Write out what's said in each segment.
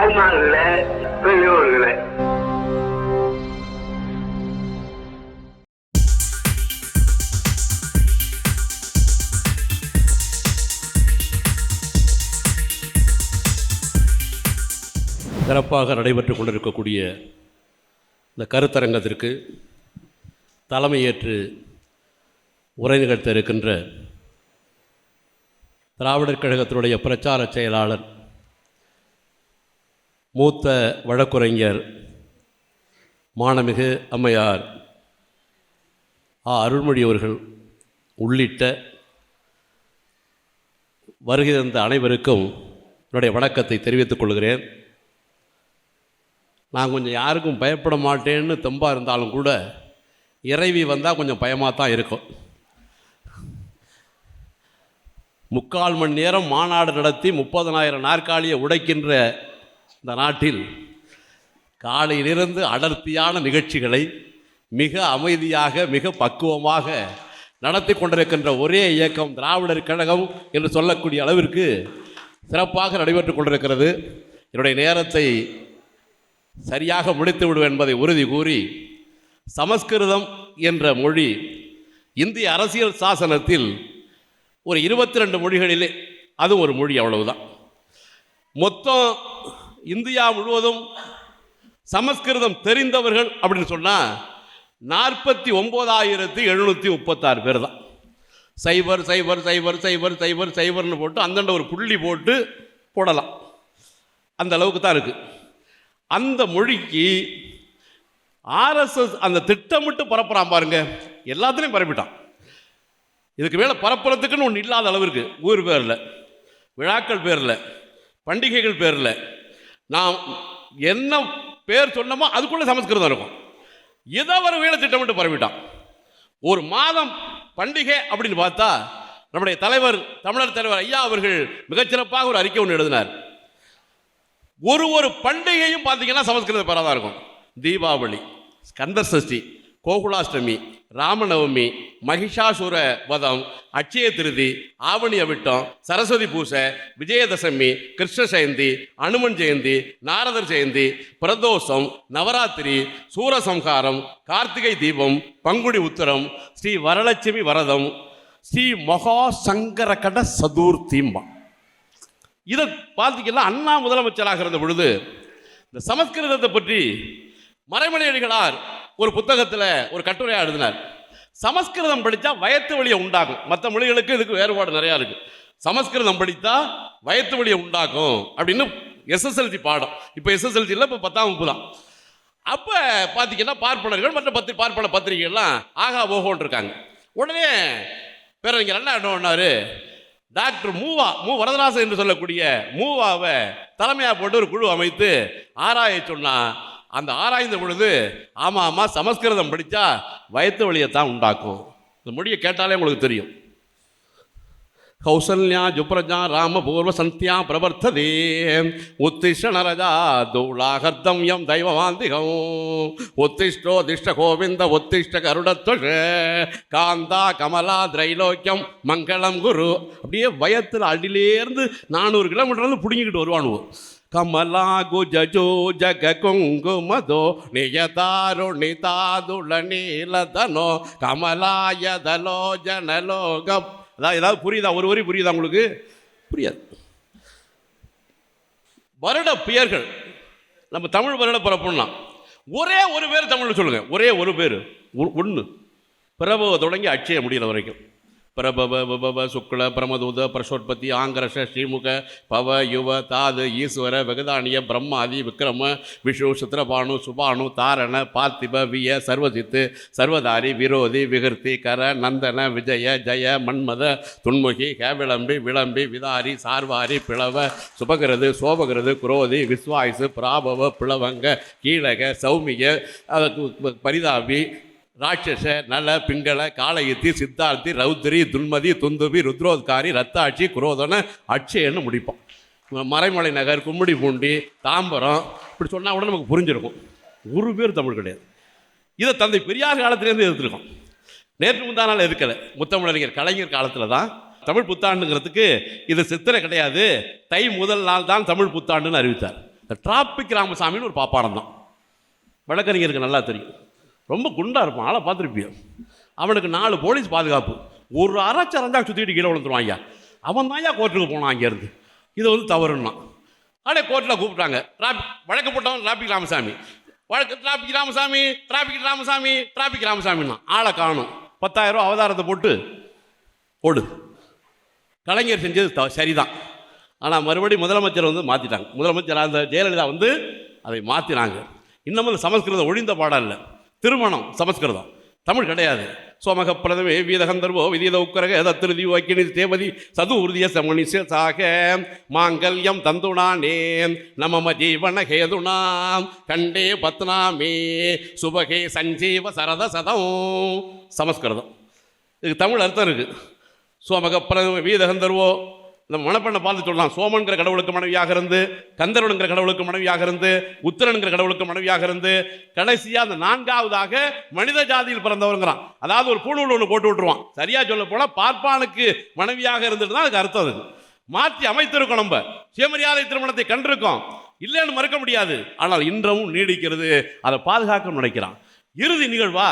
தாய்மார்கள, பெரியோர்களே, சிறப்பாக நடைபெற்று கொண்டிருக்கக்கூடிய இந்த கருத்தரங்கத்திற்கு தலைமையேற்று உரை நிகழ்த்த இருக்கின்ற திராவிடர் கழகத்தினுடைய பிரச்சார செயலாளர் மூத்த வழக்குரைஞர் மாண்புமிகு அம்மையார் அருள்மொழி அவர்கள் உள்ளிட்ட வருகை தந்த அனைவருக்கும் என்னுடைய வணக்கத்தை தெரிவித்துக் கொள்கிறேன். நான் கொஞ்சம் யாருக்கும் பயப்பட மாட்டேன்னு தெம்பாக இருந்தாலும் கூட இறைவி வந்தால் கொஞ்சம் பயமாக தான் இருக்கும். 3/4 மணி நேரம் மாநாடு நடத்தி 30,000 நாற்காலியை உடைக்கின்ற இந்த நாட்டில் காலையிலிருந்து அடர்த்தியான நிகழ்ச்சிகளை மிக அமைதியாக மிக பக்குவமாக நடத்தி கொண்டிருக்கின்ற ஒரே இயக்கம் திராவிடர் கழகம் என்று சொல்லக்கூடிய அளவிற்கு சிறப்பாக நடைபெற்று கொண்டிருக்கிறது. என்னுடைய நேரத்தை சரியாக முடித்து விடுவேன் என்பதை உறுதி கூறி, சமஸ்கிருதம் என்ற மொழி இந்திய அரசியல் சாசனத்தில் ஒரு 22 மொழிகளிலே அது ஒரு மொழி, அவ்வளவுதான். மொத்தம் இந்தியா முழுவதும் சமஸ்கிருதம் தெரிந்தவர்கள் அப்படின்னு சொன்னால் 49,736 பேர் தான். 0,0,0,0,0,0 போட்டு அந்தண்ட ஒரு புள்ளி போட்டு போடலாம், அந்த அளவுக்கு தான் இருக்குது. அந்த மொழிக்கு ஆர்எஸ்எஸ் அந்த திட்டமிட்டு பரப்புறான் பாருங்க, எல்லாத்துலேயும் பரப்பிட்டான். இதுக்கு மேலே பரப்புறதுக்குன்னு ஒன்று இல்லாத அளவிற்கு ஊர் பேரில், விழாக்கள் பேரில், பண்டிகைகள் பேரில் நாம் என்ன பேர் சொன்னமோ அதுக்குள்ளே சமஸ்கிருதம் இருக்கும். ஏதோ ஒரு வேலை திட்டமிட்டு பரப்பிட்டான். ஒரு மாதம் பண்டிகை அப்படின்னு பார்த்தா நம்முடைய தலைவர், தமிழர் தலைவர் ஐயா அவர்கள் மிகச்சிறப்பாக ஒரு அறிக்கை ஒன்று எழுதினார். ஒரு பண்டிகையும் பார்த்தீங்கன்னா சமஸ்கிருத பேராக இருக்கும். தீபாவளி, ஸ்கந்தர் சஷ்டி, கோகுலாஷ்டமி, ராமநவமி, மகிஷாசுர வதம், அட்சய திருதி, ஆவணி அவிட்டம், சரஸ்வதி பூசை, விஜயதசமி, கிருஷ்ண ஜெயந்தி, அனுமன் ஜெயந்தி, நாரதர் ஜெயந்தி, பிரதோஷம், நவராத்திரி, சூரசம்ஹாரம், கார்த்திகை தீபம், பங்குனி உத்திரம், ஸ்ரீ வரலட்சுமி வரதம், ஸ்ரீ மகா சங்கரகட சதுர்த்திம்பா. இதை பார்த்தீங்கன்னா அண்ணா முதலமைச்சராக இருந்த பொழுது இந்த சமஸ்கிருதத்தை பற்றி மறைமலை அடிகளார் ஒரு புத்தகத்தில் ஒரு கட்டுரையாக எழுதினார். சமஸ்கிருதம் படித்தா வயத்து வலியை உண்டாக்கும். மற்ற மொழிகளுக்கு இதுக்கு வேறுபாடு நிறையா இருக்குது. சமஸ்கிருதம் படித்தா வயத்து வலியை உண்டாக்கும் அப்படின்னு எஸ்எஸ்எல்சி பாடம். இப்போ எஸ்எஸ்எல்சி இல்லை, இப்போ 10ஆம் வகுப்பு தான். அப்போ பார்த்தீங்கன்னா பார்ப்பனர்கள் மற்ற பார்ப்பன பத்திரிகைகள்லாம் ஆகா ஓஹோன்னு இருக்காங்க. உடனே பேரறிஞர் அண்ணா என்ன பண்ணார், டாக்டர் மு வரதராசன் என்று சொல்லக்கூடிய மூவாவை தலைமையாக போட்டு ஒரு குழு அமைத்து ஆராய சொன்னான். அந்த ஆராய்ந்த பொழுது ஆமாம் சமஸ்கிருதம் படித்தா வயத்து வலியைத்தான் உண்டாக்கும். இந்த மொழியை கேட்டாலே உங்களுக்கு தெரியும். கௌசல்யா ஜுப்ரஜா ராம பூர்வ சந்தியா பிரவர்த்ததே உத்திஷ்ட நரஜா தூளாகர்த்தம் யம் தெய்வவாந்திகம் உத்திஷ்டோ திஷ்ட கோவிந்த உத்திஷ்ட கருடத்வஷ காந்தா கமலா திரைலோக்கியம் மங்களம் குரு. அப்படியே வயத்தில் அடியிலேருந்து 400 கிலோமீட்டர் வந்து பிடுங்கிக்கிட்டு வருவானுவோம். கமலா குஜோ ஜக குங்குமதோ நியதாருணிதாதுள நீலதனோ கமலாயதலோ ஜனலோகம். அதான் ஏதாவது புரியுதா? ஒரு வரி புரியுதா உங்களுக்கு? புரியாது. வருட பெயர்கள் நம்ம தமிழ் வருட பிறப்புன்னா ஒரே ஒரு பேர் தமிழ் சொல்லுங்க. ஒரே ஒரு பேர், ஒன்று. பிரபவ தொடங்கி அட்சய முடிகிற வரைக்கும். பிரபவ சுக்ல பிரமதூத பிரசோத்பத்தி ஆங்கரஷ ஸ்ரீமுக பவ யுவ தாது ஈஸ்வர வெகதானிய பிரம்மாதி விக்ரம விஷு சித்திரபானு சுபானு தாரண பார்த்திப விய சர்வசித்து சர்வதாரி விரோதி விகிருத்தி கர நந்தன விஜய ஜய மன்மத துன்முகி கேவிளம்பி விளம்பி விதாரி சார்வாரி பிளவ சுபகிரது சோபகிரது குரோதி விஸ்வாயுசு பிராபவ பிளவங்க கீழக சௌமிய பரிதாபி ராட்சச நல பிங்கள காலயுத்தி சித்தார்த்தி ரௌத்ரி துன்மதி துந்துபி ருத்ரோத்காரி ரத்தாட்சி குரோதன அட்சயன்னு முடிப்போம். மறைமலை நகர், கும்மிடி பூண்டி, தாம்பரம் இப்படி சொன்னால் கூட நமக்கு புரிஞ்சிருக்கும். ஒரு பேர் தமிழ் கிடையாது. இதை தந்தை பெரியார் காலத்திலேருந்து எதிர்த்துருக்கோம். நேற்று முந்தா நாள் எதுக்கலை. முத்தமிழறிஞர் கலைஞர் காலத்தில் தான் தமிழ் புத்தாண்டுங்கிறதுக்கு இது சித்திரை கிடையாது, தை முதல் நாள் தான் தமிழ் புத்தாண்டுன்னு அறிவித்தார். இந்த டிராபிக் ராமசாமின்னு ஒரு பாப்பாடம் தான், வழக்கறிஞருக்கு நல்லா தெரியும். ரொம்ப குண்டாக இருப்பான், ஆளை பார்த்துருப்பியோ. அவனுக்கு 4 போலீஸ் பாதுகாப்பு. ஒரு அரைச்சரஞ்சா சுற்றிட்டு கீழே விழுந்துருவான். ஐயா அவன் தான் ஐயா கோர்ட்டுக்கு போனான் அங்கேருந்து. இது வந்து தவறுன்னா அப்படியே கோர்ட்டில் கூப்பிட்டாங்க. வழக்கு போட்டவன் டிராபிக் ராமசாமி, வழக்கு traffic Ramasamy, traffic Ramasamy, traffic ராமசாமின்னா ஆளை காணும். 10,000 ரூபா அவதாரத்தை போட்டு ஓடு. கலைஞர் செஞ்சது சரிதான். ஆனால் மறுபடியும் முதலமைச்சர் வந்து மாற்றிட்டாங்க. முதலமைச்சர் அந்த ஜெயலலிதா வந்து அதை மாற்றினாங்க. இன்னமும் அந்த சமஸ்கிருதம் ஒழிந்த பாடம் இல்லை. திருமணம் சமஸ்கிருதம், தமிழ் கிடையாது. சோமக பிரதமே வீதகந்தர்வோ விதீத உக்கரக தத்திருதி வாக்கினி தேவதி சது உறுதிய சமணிச சாக மாங்கல்யம் தந்துணானே நமம ஜீவன ஹேதுணாம் கண்டே பத்னாமே சுபகே சஞ்சீவ சரத சதம். சமஸ்கிருதம். இதுக்கு தமிழ் அர்த்தம் இருக்குது. சோமக பிரதம வீதகந்தர்வோ, இந்த மணப்பெண்ணை பார்த்து சொல்லலாம். சோமன்கிற கடவுளுக்கு மனைவியாக இருந்து, கந்தரனுங்கிற கடவுளுக்கு மனைவியாக இருந்து, உத்திரனுங்கிற கடவுளுக்கு மனைவியாக இருந்து, கடைசியாக அந்த 4வதாக மனித ஜாதியில் பிறந்தவருங்கிறான். அதாவது ஒரு பூணூல் ஒன்று போட்டு விட்டுருவான். சரியா சொல்ல போனால் பார்ப்பானுக்கு மனைவியாக இருந்துட்டு தான் அதுக்கு அர்த்தம். அதுக்கு மாற்றி அமைத்திருக்கோம். நம்ம சுயமரியாதை திருமணத்தை கண்டிருக்கோம், இல்லைன்னு மறுக்க முடியாது. ஆனால் இன்றமும் நீடிக்கிறது. அதை பாதுகாக்க நினைக்கிறான். இறுதி நிகழ்வா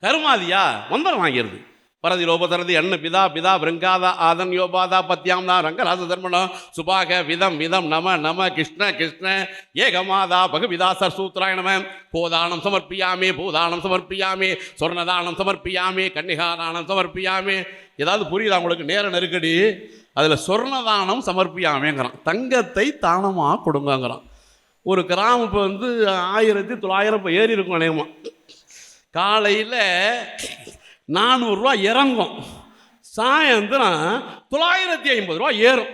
கருமாதியா மந்திரம் வாங்கிறது. பரதி லோபதரதி அண்ண பிதா பிதா பிருங்காதா ஆதன் யோபாதா பத்யாம்னா ரங்கராச தர்மணம் சுபாக விதம் விதம் நம நம கிருஷ்ண கிருஷ்ண ஏகமாதா பகவிதா சர்சூத்ராய நம கோதானம் சமர்ப்பியாமே பூதானம் சமர்ப்பியாமே சொர்ணதானம் சமர்ப்பியாமே கன்னிகாதானம் சமர்ப்பியாமே. ஏதாவது புரியுதா உங்களுக்கு? நேர நெருக்கடி. அதில் சொர்ணதானம் சமர்ப்பியாமேங்கிறான், தங்கத்தை தானமாக கொடுங்கங்கிறான். ஒரு கிராமம் இப்போ வந்து 1900 இப்போ ஏறி இருக்கும் அநேகமாக. காலையில் 400 ரூபா இறங்கும், சாயந்தரம் 950 ரூபா ஏறும்.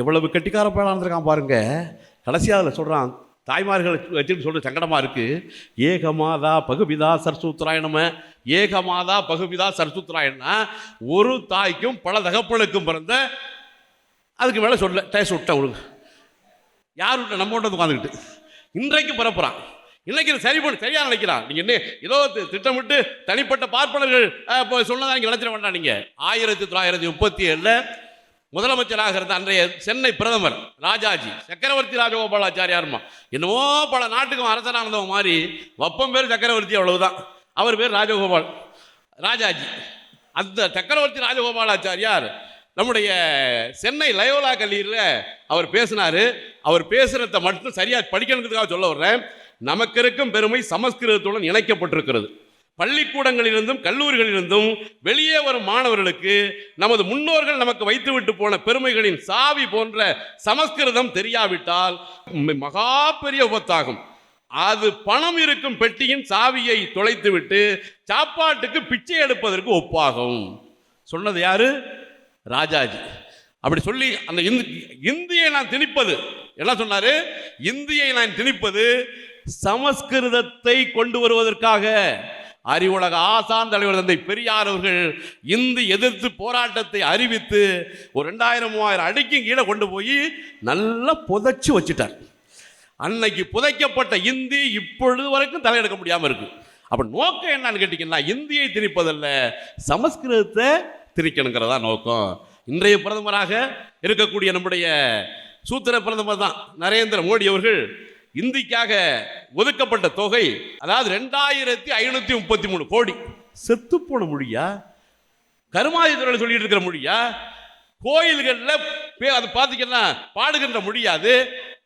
எவ்வளவு கட்டிக்கார பேடாக இருந்திருக்கான் பாருங்க. கடைசியாக அதில் சொல்கிறான், தாய்மார்கள் வச்சுன்னு சொல்கிற சங்கடமாக இருக்குது. ஏகமாதா பகுபிதா சர்சூத்ராயணம. ஏகமாதா பகுபிதா சர்சூத்ராயணா, ஒரு தாய்க்கும் பல தகப்பனுக்கும் பிறந்த. அதுக்கு மேலே சொல்ல டேஸ் விட்டேன் உங்களுக்கு. யார் விட்ட? நம்ம விட்டு உட்காந்துக்கிட்டு இன்றைக்கு பிறப்புறான். இன்னைக்கு சரி பண்ணி சரியா நினைக்கிறான். நீங்க என்ன ஏதோ திட்டமிட்டு தனிப்பட்ட பார்ப்பனர்கள் சொன்னதா நீங்க நினைச்சிட வேண்டாம். நீங்க 1937 முதலமைச்சராக இருந்த அன்றைய சென்னை பிரதமர் ராஜாஜி, சக்கரவர்த்தி ராஜகோபாலாச்சாரியார்மா, என்னவோ பல நாட்டுக்கும் அரசனானதவங்க மாதிரி வப்பம் பேர் சக்கரவர்த்தி, அவ்வளவுதான். அவர் பேர் ராஜகோபால் ராஜாஜி. அந்த சக்கரவர்த்தி ராஜகோபாலாச்சாரியார் நம்முடைய சென்னை லயோலா கல்லூரியில் அவர் பேசினார். அவர் பேசுகிறத மட்டும் சரியாக படிக்கணுங்கிறதுக்காக சொல்ல வர்றேன். நமக்கு இருக்கும் பெருமை சமஸ்கிருதத்துடன் இணைக்கப்பட்டிருக்கிறது. பள்ளிக்கூடங்களிலிருந்தும் கல்லூரிகளிலிருந்தும் வெளியே வரும் மாணவர்களுக்கு நமது முன்னோர்கள் நமக்கு வைத்துவிட்டு போன பெருமைகளின் சாவி போன்ற சமஸ்கிருதம் தெரியாவிட்டால் மகா பெரிய விபத்தாகும். அது பணம் இருக்கும் பெட்டியின் சாவியை தொலைத்துவிட்டு சாப்பாட்டுக்கு பிச்சை எடுப்பதற்கு ஒப்பாகும். சொன்னது யாரு? ராஜாஜி. அப்படி சொல்லி அந்த இந்தியை நான் திணிப்பது என்ன சொன்னாரு? இந்தியை நான் திணிப்பது சமஸ்கிருதத்தை கொண்டு வருவதற்காக. அறிவுலக ஆசான் தலைவர் தந்தை பெரியார் அவர்கள் இந்தி எதிர்த்து போராட்டத்தை அறிவித்து ஒரு 2000-3000 அடிக்கும் கீழே கொண்டு போய் நல்லா புதைச்சு வச்சுட்டார். அன்னைக்கு புதைக்கப்பட்ட இந்தி இப்பொழுது வரைக்கும் தலையெடுக்க முடியாமல் இருக்கு. அப்ப நோக்கம் என்னன்னு கேட்டீங்கன்னா, இந்தியை திணிப்பதல்ல, சமஸ்கிருதத்தை திணிக்கணுங்கிறதா நோக்கம். இன்றைய பிரதமராக இருக்கக்கூடிய நம்முடைய சூத்திர பிரதமர் தான் நரேந்திர மோடி அவர்கள் இந்திக்காக ஒதுக்கப்பட்ட தொகை, அதாவது 2533 கோடி. செத்து போன மொழியா? கருமாதி துறையில் சொல்லிட்டு இருக்கிற மொழியா? கோயில்களில் அது பார்த்தீங்கன்னா பாடுகின்ற மொழியாது.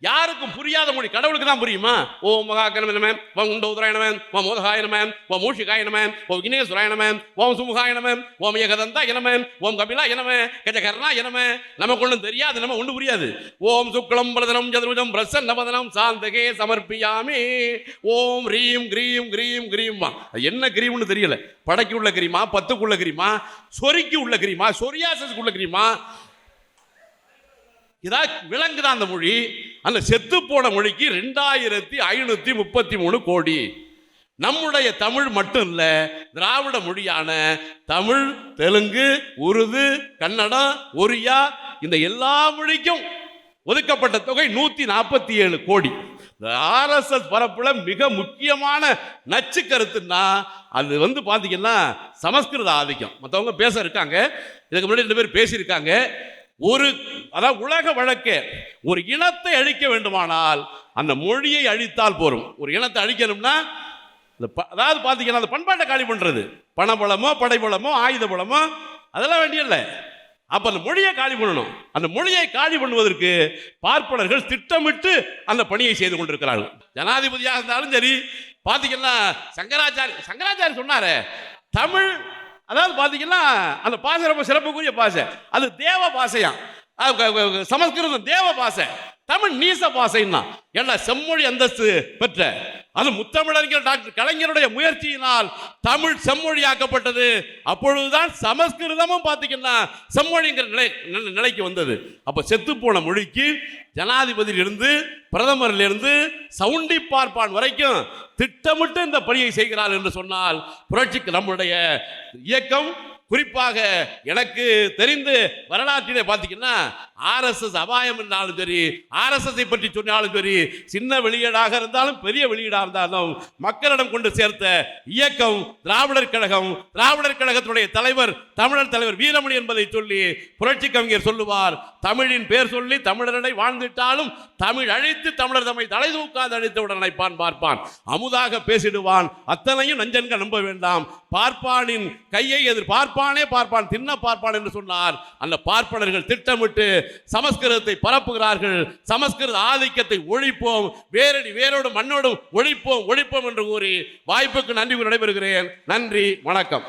யாருக்கும் புரியாத மொழி. கடவுளுக்கு தான் புரியுமா? ஓம் மகாகணமன், ஓம் உண்டோதராயணமன், ஓம் மோதகாயனமன், ஓம் மூஷிகாயனமன், ஓம் விக்னேஸ்வராயணமன், ஓம் சுமுகாயனமன், ஓம் ஏகதந்தா எனமன், ஓம் கபிலா எனமன், கஜகர்ணா எனமன். நமக்கு ஒன்றும் தெரியாது, நம்ம ஒன்றும் புரியாது. ஓம் சுக்லம் பிரதனம் சதுர்புஜம் பிரசன்னவதனம் சாந்தகே சமர்ப்பியாமே. ஓம் ரீம் கிரீம் கிரீம் கிரீம்மா. என்ன கிரீம்னு தெரியல. படைக்கு உள்ள கிரீமா, பத்துக்குள்ள கிரீமா, சொரிக்கு உள்ள கிரீமா, சொரியாசஸ்க்கு உள்ள கிரீமா? இதான் விளங்குதான் அந்த மொழி. அந்த செத்து போன மொழிக்கு 2533 கோடி. நம்முடைய தமிழ் மட்டும் இல்ல, திராவிட மொழியான தமிழ், தெலுங்கு, உருது, கன்னடம், ஒரியா, இந்த எல்லா மொழிக்கும் ஒதுக்கப்பட்ட தொகை 147 கோடி. RSS பரப்புல மிக முக்கியமான நச்சு கருத்துன்னா அது வந்து பாத்தீங்கன்னா சமஸ்கிருத ஆதிக்கம். மற்றவங்க பேச இருக்காங்க, இதுக்கு முன்னாடி 2 பேர் பேசியிருக்காங்க. அதாவது உலக வழக்கே ஒரு இனத்தை அழிக்க வேண்டுமானால் அந்த மொழியை அழித்தால் போரும். ஒரு இனத்தை அழிக்கணும்னா அதாவது பார்த்தீங்கன்னா அந்த பண்பாட்டை காலி பண்ணுறது, பணபலமோ படைபலமோ ஆயுத பலமோ அதெல்லாம் வேண்டியதில்லை. அப்போ அந்த மொழியை காலி பண்ணணும். அந்த மொழியை காலி பண்ணுவதற்கு பார்ப்பனர்கள் திட்டமிட்டு அந்த பணியை செய்து கொண்டிருக்கிறார்கள். ஜனாதிபதியாக இருந்தாலும் சரி, பார்த்தீங்கன்னா சங்கராச்சாரி சொன்னாரே, தமிழ் அதாவது பார்த்தீங்கன்னா அந்த பாசை ரொம்ப சிறப்புக்குரிய பாசை, அது தேவ பாசையாம். சமஸ்கிருதம் தேவ பாசை, தமிழ் நீச பாசைன்னா என்ன செம்மொழி அந்தஸ்து பெற்ற அது முத்தமிழறிஞர் டாக்டர் கலைஞருடைய முயற்சியினால் தமிழ் செம்மொழியாக்கப்பட்டது. அப்பொழுதுதான் சமஸ்கிருதமும் பார்த்தீங்கன்னா செம்மொழிங்கிற நிலைக்கு வந்தது. அப்போ செத்துப்போன மொழிக்கு ஜனாதிபதியிலிருந்து பிரதமரிலிருந்து சவுண்டி பார்ப்பான் வரைக்கும் திட்டமிட்டு இந்த பணியை செய்கிறார் என்று சொன்னால் புரட்சிக்கு நம்முடைய இயக்கம் குறிப்பாக எனக்கு தெரிந்து வரலாற்றிலே பார்த்தீங்கன்னா ஆர்எஸ்எஸ் அபாயம் என்றாலும் சரி, ஆர்எஸ்எஸ் பற்றி சொன்னாலும் சரி, சின்ன வெளியீடாக இருந்தாலும் பெரிய வெளியீடாக இருந்தாலும் மக்களிடம் கொண்டு சேர்த்த இயக்கம் திராவிடர் கழகம். திராவிடர் கழகத்துடைய தலைவர் தமிழர் தலைவர் வீரமணி என்பதை சொல்லி புரட்சி கவிஞர் சொல்லுவார், தமிழின் பேர் சொல்லி தமிழரை வாழ்ந்துட்டாலும் தமிழ் அழித்து தமிழர் தம்மை தலை தூக்காது அழித்தவுடன் நினைப்பான் பார்ப்பான், அமுதாக பேசிடுவான், அத்தனையும் நஞ்சன்க நம்ப வேண்டாம், பார்ப்பானின் கையை எதிர் பார்ப்பானே பார்ப்பான் தின்ன பார்ப்பான் என்று சொன்னார். அந்த பார்ப்பனர்கள் திட்டமிட்டு சமஸ்கிருதத்தை பரப்புகிறார்கள். சமஸ்கிருத ஆதிக்கத்தை ஒழிப்போம், வேரோடு மண்ணோடு ஒழிப்போம் என்று கூறி வாய்ப்புக்கு நன்றி நடைபெறுகிறேன். நன்றி, வணக்கம்.